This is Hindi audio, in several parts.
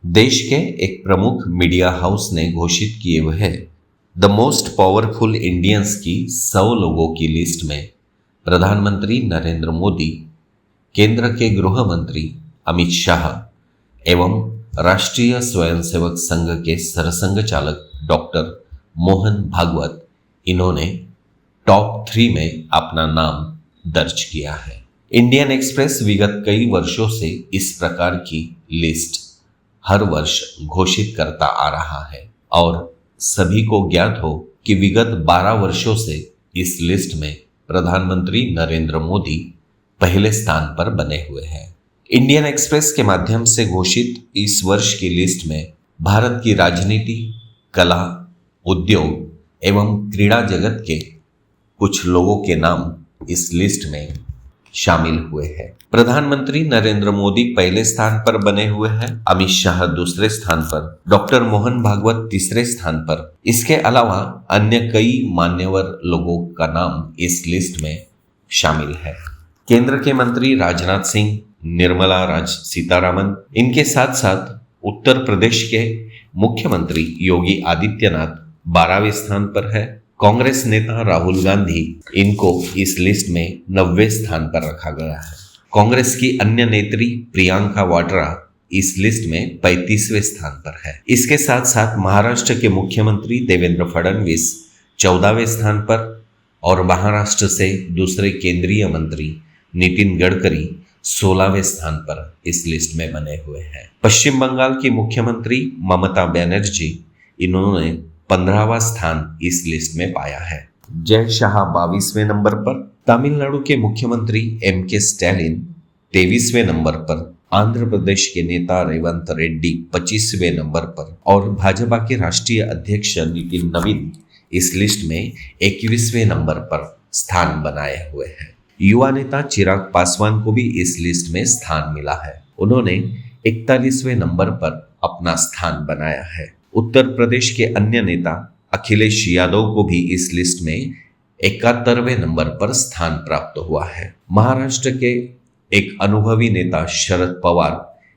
देश के एक प्रमुख मीडिया हाउस ने घोषित किए हुए है द मोस्ट पावरफुल इंडियंस की 100 लोगों की लिस्ट में प्रधानमंत्री नरेंद्र मोदी, केंद्र के गृह मंत्री अमित शाह एवं राष्ट्रीय स्वयंसेवक संघ के सरसंघ चालक डॉक्टर मोहन भागवत, इन्होंने टॉप 3 में अपना नाम दर्ज किया है। इंडियन एक्सप्रेस विगत कई वर्षों से इस प्रकार की लिस्ट हर वर्ष घोषित करता आ रहा है और सभी को ज्ञात हो कि विगत 12 वर्षों से इस लिस्ट में प्रधानमंत्री नरेंद्र मोदी पहले स्थान पर बने हुए हैं। इंडियन एक्सप्रेस के माध्यम से घोषित इस वर्ष की लिस्ट में भारत की राजनीति, कला, उद्योग एवं क्रीड़ा जगत के कुछ लोगों के नाम इस लिस्ट में शामिल हुए हैं। प्रधानमंत्री नरेंद्र मोदी पहले स्थान पर बने हुए हैं, अमित शाह दूसरे स्थान पर, डॉक्टर मोहन भागवत तीसरे स्थान पर। इसके अलावा अन्य कई मान्यवर लोगों का नाम इस लिस्ट में शामिल है। केंद्र के मंत्री राजनाथ सिंह, निर्मला सीतारामन, इनके साथ साथ उत्तर प्रदेश के मुख्यमंत्री योगी आदित्यनाथ 12वें स्थान पर है। कांग्रेस नेता राहुल गांधी, इनको इस लिस्ट में 90वें स्थान पर रखा गया है। कांग्रेस की अन्य नेत्री प्रियंका वाड्रा इस लिस्ट में 35वें स्थान पर है। इसके साथ साथ महाराष्ट्र के मुख्यमंत्री देवेंद्र फडणवीस 14वें स्थान पर और महाराष्ट्र से दूसरे केंद्रीय मंत्री नितिन गडकरी 16वें स्थान पर इस लिस्ट में बने हुए हैं। पश्चिम बंगाल की मुख्यमंत्री ममता बनर्जी, इन्होंने 15वां स्थान इस लिस्ट में पाया है। जय शाह 22वें नंबर पर, तमिलनाडु के मुख्यमंत्री एम.के. स्टैलिन 23वें नंबर पर, आंध्र प्रदेश के नेता रेवंत रेड्डी 25वें नंबर पर और भाजपा के राष्ट्रीय अध्यक्ष नितिन नवीन इस लिस्ट में 21वें नंबर पर स्थान बनाए हुए हैं। युवा नेता चिराग पासवान को भी इस लिस्ट में स्थान मिला है। उन्होंने 41वें नंबर पर अपना स्थान बनाया है। उत्तर प्रदेश के अन्य नेता अखिलेश यादव को भी इस लिस्ट में 71वें नंबर पर स्थान प्राप्त हुआ है। महाराष्ट्र के एक अनुभवी नेता शरद पवार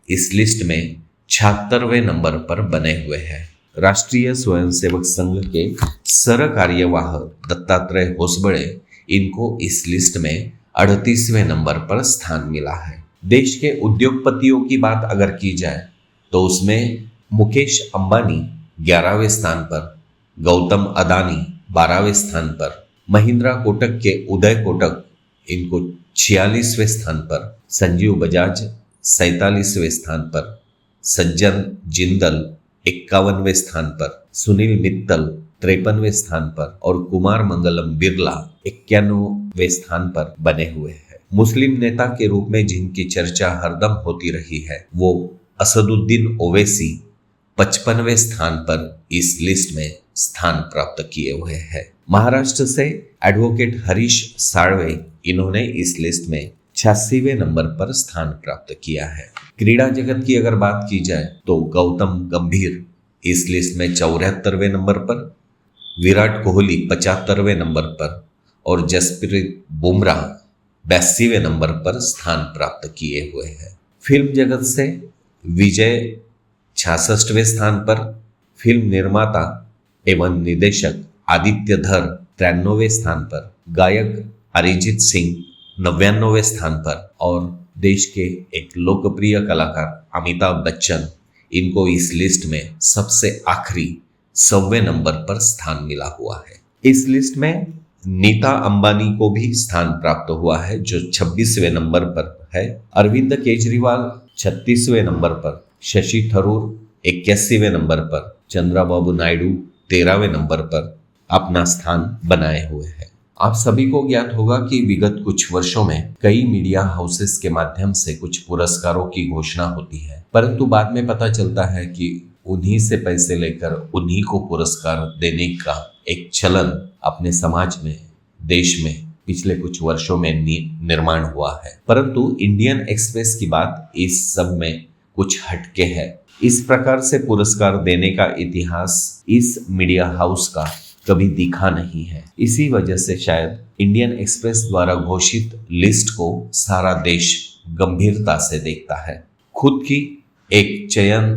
इस लिस्ट में 76वें नंबर पर बने हुए हैं। राष्ट्रीय स्वयंसेवक संघ के सर कार्यवाह दत्तात्रेय होसबळे, इनको इस लिस्ट में 38वें नंबर पर स्थान मिला है। देश के उद्योगपतियों की बात अगर की जाए तो उसमें मुकेश अंबानी 11वें स्थान पर, गौतम अदानी 12वें स्थान पर, महिंद्रा कोटक के उदय कोटक, इनको 46वें स्थान पर, संजीव बजाज 47वें स्थान पर, सज्जन जिंदल 51वें स्थान पर, सुनील मित्तल 53वें स्थान पर और कुमार मंगलम बिरला 91वें स्थान पर बने हुए हैं। मुस्लिम नेता के रूप में जिनकी चर्चा हरदम होती रही है वो असदुद्दीन ओवैसी 55वें स्थान पर इस लिस्ट में स्थान प्राप्त किए हुए हैं। महाराष्ट्र से एडवोकेट हरीश साळवे, इन्होंने इस लिस्ट में 86वें नंबर पर स्थान प्राप्त किया है। क्रीड़ा जगत की अगर बात की जाए तो गौतम गंभीर इस लिस्ट में 74वें नंबर पर, विराट कोहली 75वें नंबर पर और जसप्रीत बुमराह 82वें नंबर पर स्थान प्राप्त किए हुए हैं। फिल्म जगत से विजय 66वें स्थान पर, फिल्म निर्माता एवं निदेशक आदित्य धर 93वें स्थान पर, गायक अरिजीत सिंह 99वें स्थान पर और देश के एक लोकप्रिय कलाकार अमिताभ बच्चन, इनको इस लिस्ट में सबसे आखिरी 100वें नंबर पर स्थान मिला हुआ है। इस लिस्ट में नीता अंबानी को भी स्थान प्राप्त हुआ है जो 26वें नंबर पर है। अरविंद केजरीवाल 36वें नंबर पर, शशि थरूर 81वें नंबर पर, चंद्रबाबू नायडू 13वें नंबर पर अपना स्थान बनाए हुए हैं। आप सभी को ज्ञात होगा कि विगत कुछ वर्षों में कई मीडिया हाउसेस के माध्यम से कुछ पुरस्कारों की घोषणा होती है, परंतु बाद में पता चलता है कि उन्हीं से पैसे लेकर उन्हीं को पुरस्कार देने का एक चलन अपने समाज में, देश में पिछले कुछ वर्षों में निर्माण हुआ है। परंतु इंडियन एक्सप्रेस की बात इस सब में कुछ हटके है। इस प्रकार से पुरस्कार देने का इतिहास इस मीडिया हाउस का कभी दिखा नहीं है। इसी वजह से शायद इंडियन एक्सप्रेस द्वारा घोषित लिस्ट को सारा देश गंभीरता से देखता है। खुद की एक चयन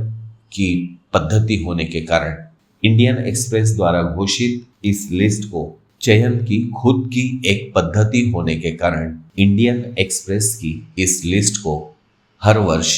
की पद्धति होने के कारण इंडियन एक्सप्रेस द्वारा घोषित इस लिस्ट को चयन की खुद की एक पद्धति होने के कारण इंडियन एक्सप्रेस की इस लिस्ट को हर वर्ष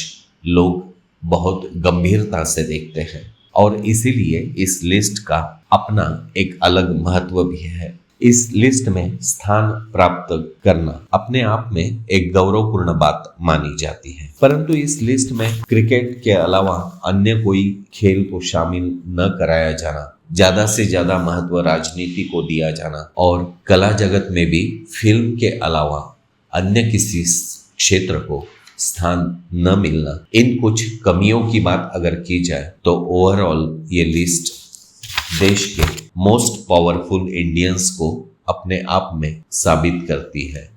लोग बहुत गंभीरता से देखते हैं और इसीलिए इस लिस्ट का अपना एक अलग महत्व भी है। इस लिस्ट में स्थान प्राप्त करना अपने आप में एक गौरवपूर्ण बात मानी जाती है, परंतु इस लिस्ट में क्रिकेट के अलावा अन्य कोई खेल को शामिल न कराया जाना, ज्यादा से ज्यादा महत्व राजनीति को दिया जाना और कला जगत में भी फिल्म के अलावा अन्य किसी क्षेत्र को स्थान न मिलना, इन कुछ कमियों की बात अगर की जाए तो ओवरऑल ये लिस्ट देश के मोस्ट पावरफुल इंडियंस को अपने आप में साबित करती है।